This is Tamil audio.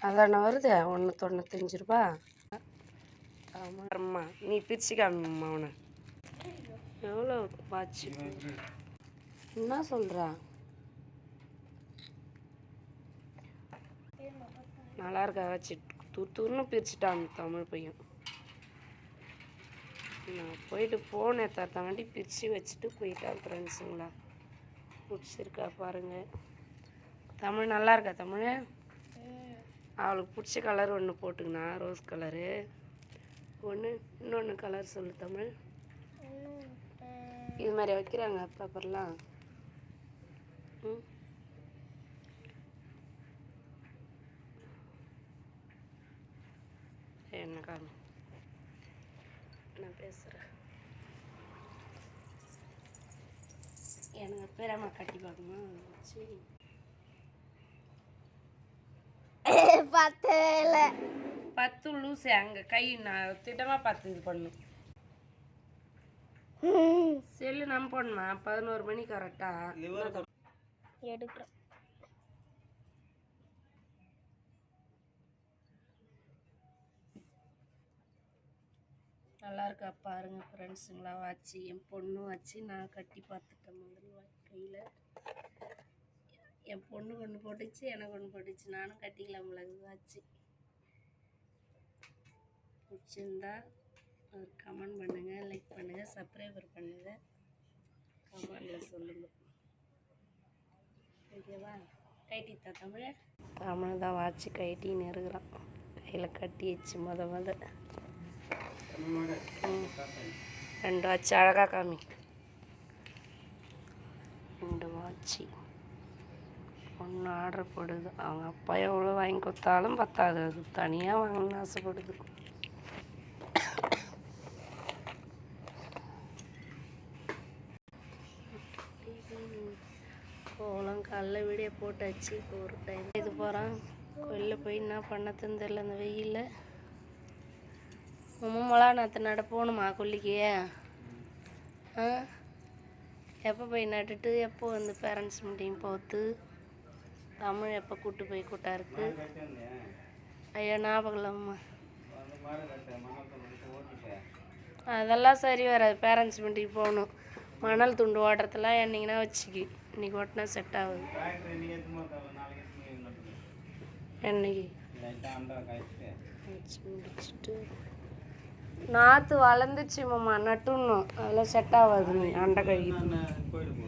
அதான வருது 195 ரூபா. ஆமாம்மா, நீ பிரிச்சு காமிம்மா அவனை. எவ்வளோ வாட்சி? என்ன சொல்கிறா? நல்லா இருக்கா வச்சு தூர்னு பிரிச்சுட்டான் தமிழ் பையன். நான் போயிட்டு போனேன் தாண்டி பிரித்து வச்சுட்டு போயிட்டான் ஃப்ரெண்ட்ஸுங்களா. பிடிச்சிருக்கா பாருங்கள். தமிழ் நல்லா இருக்கா தமிழ்? அவளுக்கு பிடிச்ச கலர் ஒன்று போட்டுக்கண்ணா, ரோஸ் கலரு ஒன்று. இன்னொன்று கலர் சொல்லு தமிழ். இது மாதிரி வைக்கிறாங்க பேப்பர்லாம். என்ன காமி, நான் பேசுகிறேன். எனக்கு பேராம கட்டி பார்க்கணும். சரி 10 லூஸு அங்கே கை நான் திட்டமாக பார்த்து இது பண்ணும். செல்லு நம்ம போடணுமா? 11 மணி கரெக்டாக எடுக்கிறோம். நல்லா இருக்கா பாருங்க ஃப்ரெண்ட்ஸுங்களா. வாட்சி என் பொண்ணு வச்சு நான் கட்டி பார்த்துட்டேன் முதல்ல கையில். என் பொண்ணு ஒன்று போட்டுச்சு, எனக்கு ஒன்று போட்டுச்சு. நானும் கட்டிக்கலாம்ல வாட்சி. பிடிச்சிருந்தா ஒரு கமெண்ட் பண்ணுங்கள், லைக் பண்ணுங்கள், சப்ஸ்கிரைபர் பண்ணுங்கள், கமெண்டில் சொல்லுங்கள். ஓகேவா? கைட்டித்தா தமிழ். தமிழ் தான் வாட்சி கைட்டின்னு இருக்கிறான். கையில் கட்டிடுச்சு முத 2 வாட்சி. அழகா காமி. 2 வாட்சி. ஒன்று ஆர்டர் போடுது. அவங்க அப்பா எவ்வளோ வாங்கி கொடுத்தாலும் பத்தாது, அது தனியாக வாங்கணும்னு ஆசைப்படுது. கோலம் காலைல வீடியோ போட்டாச்சு. இப்போ ஒரு டைம் இது போகிறான் கோயிலில் போய் என்ன பண்ணதுன்னு தெரியல அந்த வெயிலில். மொளகா நாற்று நட போகணுமா கொல்லிக்கு? எப்போ போய் நட்டுட்டு எப்போ வந்து பேரண்ட்ஸ் மீட்டிங் போகுது? தமிழ் எப்போ கூப்பிட்டு போய் கூட்டாருக்கு? ஐயோ ஞாபகம் இல்லைம்மா. அதெல்லாம் சரி வராது. பேரண்ட்ஸ் மீட்டிங் போகணும். மணல் துண்டு ஓட்டுறதுலாம் என்னைங்கன்னா வச்சுக்கி. இன்றைக்கி ஓட்டினா செட் ஆகுது. என்னைக்கு வச்சு முடிச்சுட்டு நாற்று வளர்ந்துச்சு மாமா, நட்டுணும். அதெல்லாம் செட் ஆகாது. நீ அண்டை கழுவி